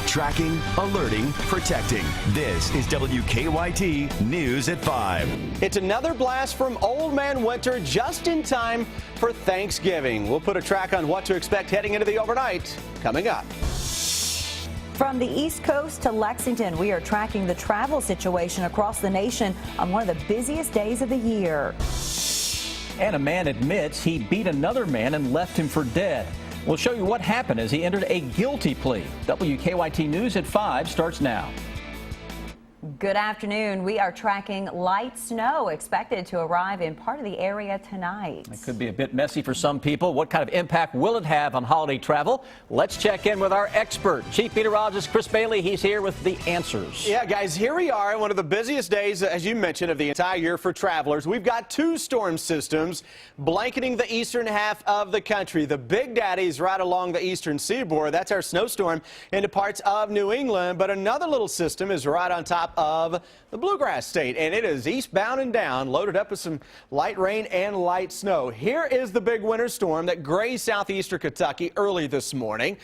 Tracking, alerting, protecting. This is WKYT News at 5. It's another blast from Old Man Winter just in time for Thanksgiving. We'll put a track on what to expect heading into the overnight coming up. From the East Coast to Lexington, we are tracking the travel situation across the nation on one of the busiest days of the year. And a man admits he beat another man and left him for dead. We'll show you what happened as he entered a guilty plea. WKYT News at 5 starts now. Good afternoon. We are tracking light snow expected to arrive in part of the area tonight. It could be a bit messy for some people. What kind of impact will it have on holiday travel? Let's check in with our expert, Chief Meteorologist Chris Bailey. He's here with the answers. Yeah, guys, here we are, one of the busiest days, as you mentioned, of the entire year for travelers. We've got two storm systems blanketing the eastern half of the country. The Big Daddy's right along the eastern seaboard. That's our snowstorm into parts of New England. But another little system is right on top of the Bluegrass State, and it is eastbound and down, loaded up with some light rain and light snow. Here is the big winter storm that grazed southeastern Kentucky early this morning,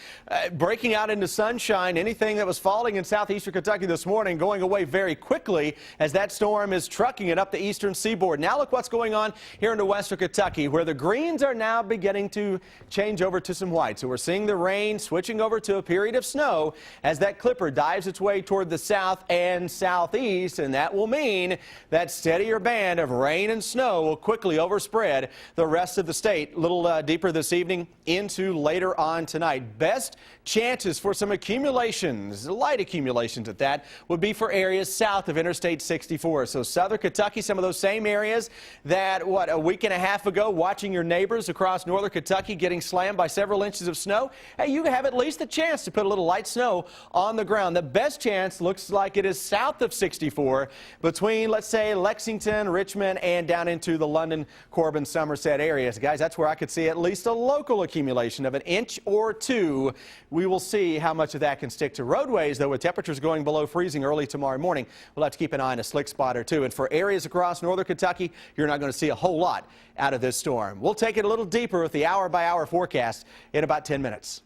breaking out into sunshine. Anything that was falling in southeastern Kentucky this morning going away very quickly as that storm is trucking it up the eastern seaboard. Now look what's going on here into western Kentucky, where the greens are now beginning to change over to some white. So we're seeing the rain switching over to a period of snow as that clipper dives its way toward the south and southeast, and that will mean that steadier band of rain and snow will quickly overspread the rest of the state. A little deeper this evening into later on tonight. Best chances for some accumulations, light accumulations at that, would be for areas south of Interstate 64. So southern Kentucky, some of those same areas that, a week and a half ago, watching your neighbors across northern Kentucky getting slammed by several inches of snow. Hey, you have at least the chance to put a little light snow on the ground. The best chance looks like it is south of 64 between, let's say, Lexington, Richmond, and down into the London, Corbin, Somerset areas. Guys, that's where I could see at least a local accumulation of an inch or two. We will see how much of that can stick to roadways, though, with temperatures going below freezing early tomorrow morning. We'll have to keep an eye on a slick spot or two. And for areas across northern Kentucky, you're not going to see a whole lot out of this storm. We'll take it a little deeper with the hour-by-hour forecast in about 10 minutes.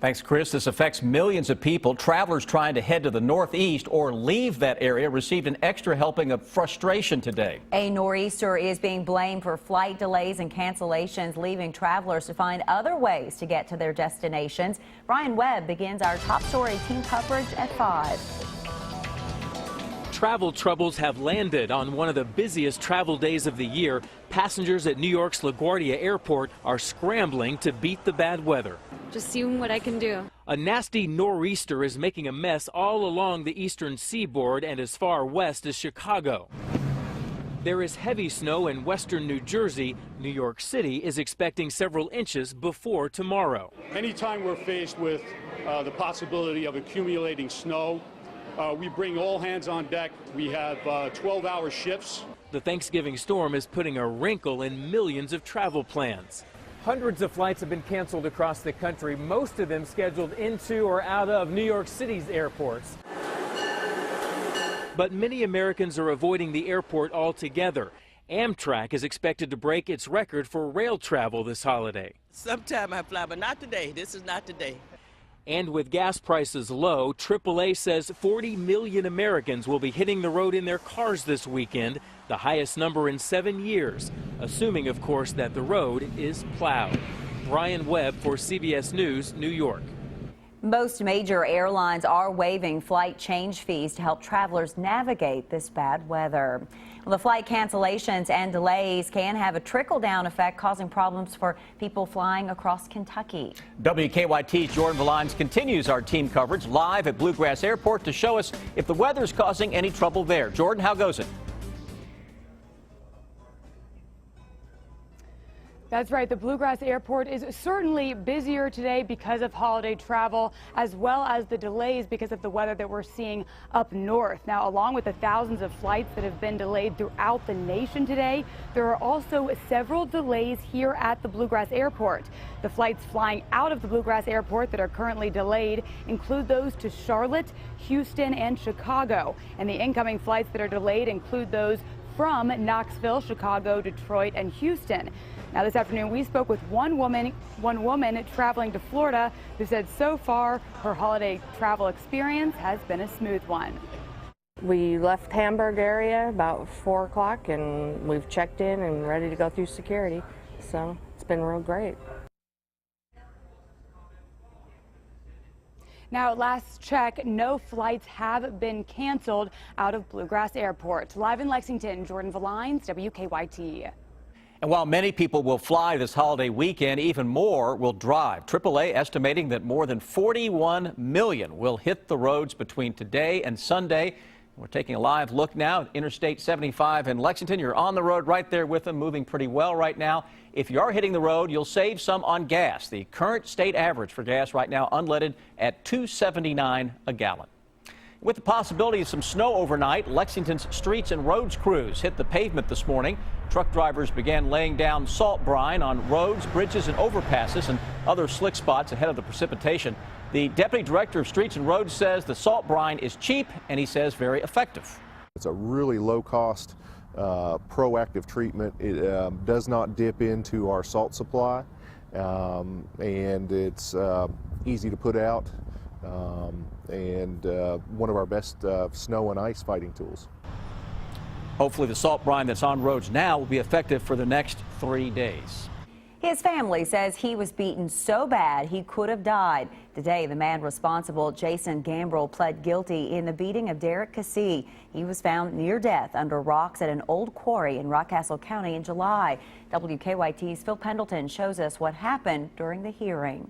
Thanks, Chris. This affects millions of people. Travelers trying to head to the northeast or leave that area received an extra helping of frustration today. A nor'easter is being blamed for flight delays and cancellations, leaving travelers to find other ways to get to their destinations. Brian Webb begins our top story team coverage at 5. Travel troubles have landed on one of the busiest travel days of the year. Passengers at New York's LaGuardia Airport are scrambling to beat the bad weather. Just seeing what I can do. A nasty nor'easter is making a mess all along the eastern seaboard and as far west as Chicago. There is heavy snow in western New Jersey. New York City is expecting several inches before tomorrow. Anytime we're faced with the possibility of accumulating snow, we bring all hands on deck. We have 12-hour shifts. The Thanksgiving storm is putting a wrinkle in millions of travel plans. Hundreds of flights have been canceled across the country, most of them scheduled into or out of New York City's airports. But many Americans are avoiding the airport altogether. Amtrak is expected to break its record for rail travel this holiday. Sometime I fly, but not today. This is not today. And with gas prices low, AAA says 40 million Americans will be hitting the road in their cars this weekend, the highest number in 7 years, assuming, of course, that the road is plowed. Brian Webb for CBS News, New York. Most major airlines are waiving flight change fees to help travelers navigate this bad weather. Well, the flight cancellations and delays can have a trickle-down effect, causing problems for people flying across Kentucky. WKYT's Jordan Valines continues our team coverage live at Bluegrass Airport to show us if the weather's causing any trouble there. Jordan, how goes it? That's right. The Bluegrass Airport is certainly busier today because of holiday travel, as well as the delays because of the weather that we're seeing up north. Now, along with the thousands of flights that have been delayed throughout the nation today, there are also several delays here at the Bluegrass Airport. The flights flying out of the Bluegrass Airport that are currently delayed include those to Charlotte, Houston, and Chicago. And the incoming flights that are delayed include those from Knoxville, Chicago, Detroit, and Houston. Now, this afternoon, we spoke with one woman traveling to Florida who said so far her holiday travel experience has been a smooth one. We left Hamburg area about 4 o'clock, and we've checked in and ready to go through security. So it's been real great. Now, at last check, no flights have been canceled out of Bluegrass Airport. Live in Lexington, Jordan Valines, WKYT. And while many people will fly this holiday weekend, even more will drive. AAA estimating that more than 41 million will hit the roads between today and Sunday. We're taking a live look now at Interstate 75 in Lexington. You're on the road right there with them, moving pretty well right now. If you are hitting the road, you'll save some on gas. The current state average for gas right now, unleaded, at $2.79 a gallon. With the possibility of some snow overnight, Lexington's streets and roads crews hit the pavement this morning. Truck drivers began laying down salt brine on roads, bridges, and overpasses and other slick spots ahead of the precipitation. The deputy director of streets and roads says the salt brine is cheap and he says very effective. It's a really low-cost, proactive treatment. It does not dip into our salt supply, and it's easy to put out, and one of our best snow and ice fighting tools. Hopefully the salt brine that's on roads now will be effective for the next 3 days. His family says he was beaten so bad he could have died. Today, the man responsible, Jason Gambrell, pled guilty in the beating of Derek Kissee. He was found near death under rocks at an old quarry in Rockcastle County in July. WKYT's Phil Pendleton shows us what happened during the hearing.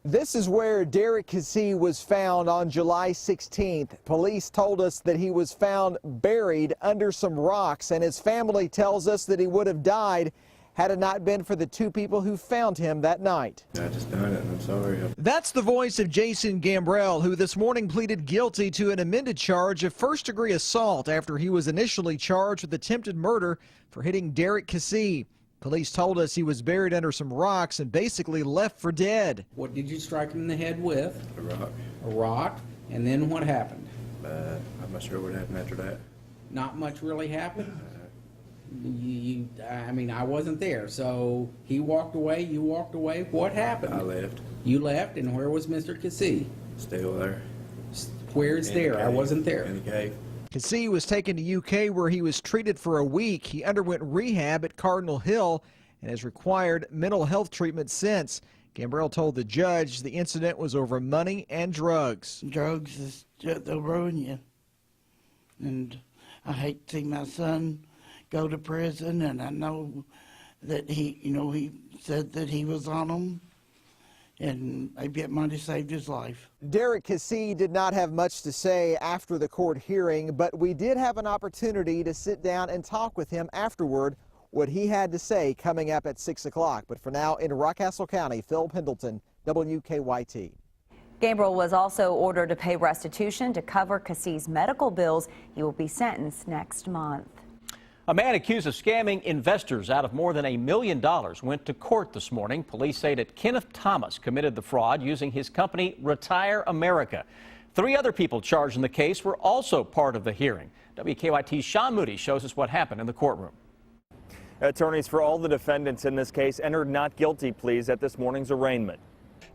This is where Derek Kissee was found on July 16th. Police told us that he was found buried under some rocks, and his family tells us that he would have died had it not been for the 2 people who found him that night. I just done it, and I'm sorry. That's the voice of Jason Gambrell, who this morning pleaded guilty to an amended charge of first-degree assault after he was initially charged with attempted murder for hitting Derek Kissee. Police told us he was buried under some rocks and basically left for dead. What did you strike him in the head with? A rock. A rock. And then what happened? I'm not sure what happened after that. Not much really happened? I mean, I wasn't there. So he walked away, you walked away. What happened? I left. You left, and where was Mr. Kissee? Still there. Where is there? I wasn't there. In the cave. Kissee was taken to UK where he was treated for a week. He underwent rehab at Cardinal Hill and has required mental health treatment since. Gambrell told the judge the incident was over money and drugs. Drugs, they'll ruin you. And I hate to see my son go to prison, and I know that he said that he was on them, and maybe it might have saved his life. Derek Kissee did not have much to say after the court hearing, but we did have an opportunity to sit down and talk with him afterward, what he had to say coming up at 6 o'clock. But for now, in Rockcastle County, Phil Pendleton, WKYT. Gambrell was also ordered to pay restitution to cover Kissee's medical bills. He will be sentenced next month. A man accused of scamming investors out of more than $1 million went to court this morning. Police say that Kenneth Thomas committed the fraud using his company Retire America. 3 other people charged in the case were also part of the hearing. WKYT's Sean Moody shows us what happened in the courtroom. Attorneys for all the defendants in this case entered not guilty pleas at this morning's arraignment.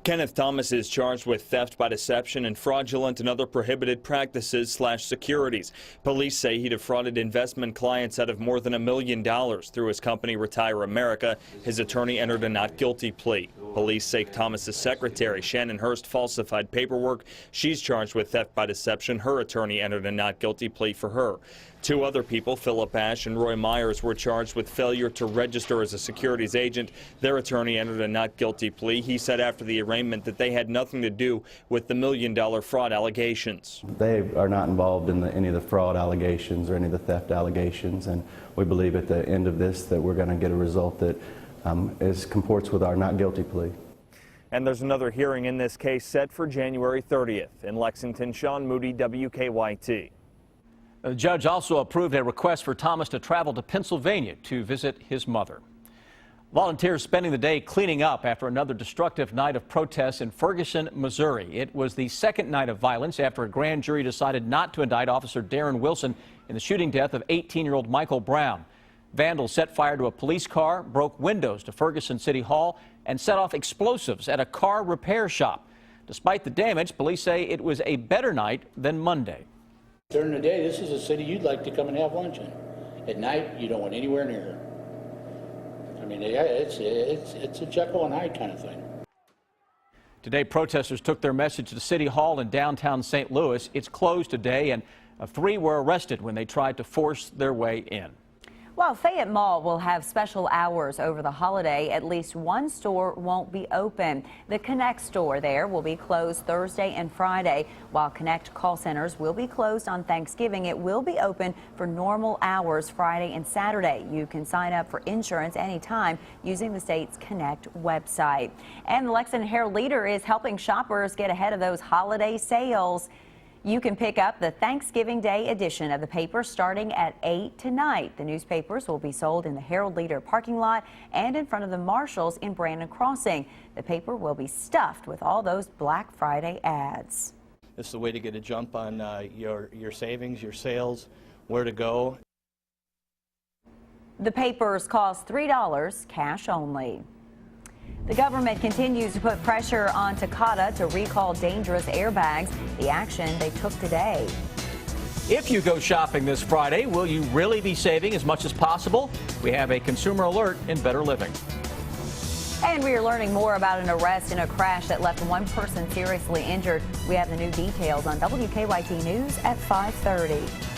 Kenneth Thomas is charged with theft by deception and fraudulent and other prohibited practices / securities. Police say he defrauded investment clients out of more than $1 million through his company Retire America. His attorney entered a not guilty plea. Police say Thomas's secretary, Shannon Hurst, falsified paperwork. She's charged with theft by deception. Her attorney entered a not guilty plea for her. 2 other people, Philip Ash and Roy Myers, were charged with failure to register as a securities agent. Their attorney entered a not guilty plea. He said after the arraignment that they had nothing to do with the $1 million fraud allegations. They are not involved in any of the fraud allegations or any of the theft allegations, and we believe at the end of this that we're going to get a result that comports with our not guilty plea. And there's another hearing in this case set for January 30th. In Lexington, Sean Moody, WKYT. The judge also approved a request for Thomas to travel to Pennsylvania to visit his mother. Volunteers spending the day cleaning up after another destructive night of protests in Ferguson, Missouri. It was the second night of violence after a grand jury decided not to indict Officer Darren Wilson in the shooting death of 18-year-old Michael Brown. Vandals set fire to a police car, broke windows to Ferguson City Hall, and set off explosives at a car repair shop. Despite the damage, police say it was a better night than Monday. During the day, this is a city you'd like to come and have lunch in. At night, you don't want anywhere near her. I mean, it's a Jekyll and Hyde kind of thing. Today, protesters took their message to City Hall in downtown St. Louis. It's closed today, and 3 were arrested when they tried to force their way in. While Fayette Mall will have special hours over the holiday, at least one store won't be open. The Connect store there will be closed Thursday and Friday. While Connect call centers will be closed on Thanksgiving, it will be open for normal hours Friday and Saturday. You can sign up for insurance anytime using the state's Connect website. And the Lexington Herald-Leader is helping shoppers get ahead of those holiday sales. You can pick up the Thanksgiving Day edition of the paper starting at 8 tonight. The newspapers will be sold in the Herald-Leader parking lot and in front of the Marshalls in Brandon Crossing. The paper will be stuffed with all those Black Friday ads. This is the way to get a jump on your savings, your sales, where to go. The papers cost $3 cash only. The government continues to put pressure on Takata to recall dangerous airbags. The action they took today. If you go shopping this Friday, will you really be saving as much as possible? We have a consumer alert in Better Living. And we are learning more about an arrest in a crash that left one person seriously injured. We have the new details on WKYT News at 5:30.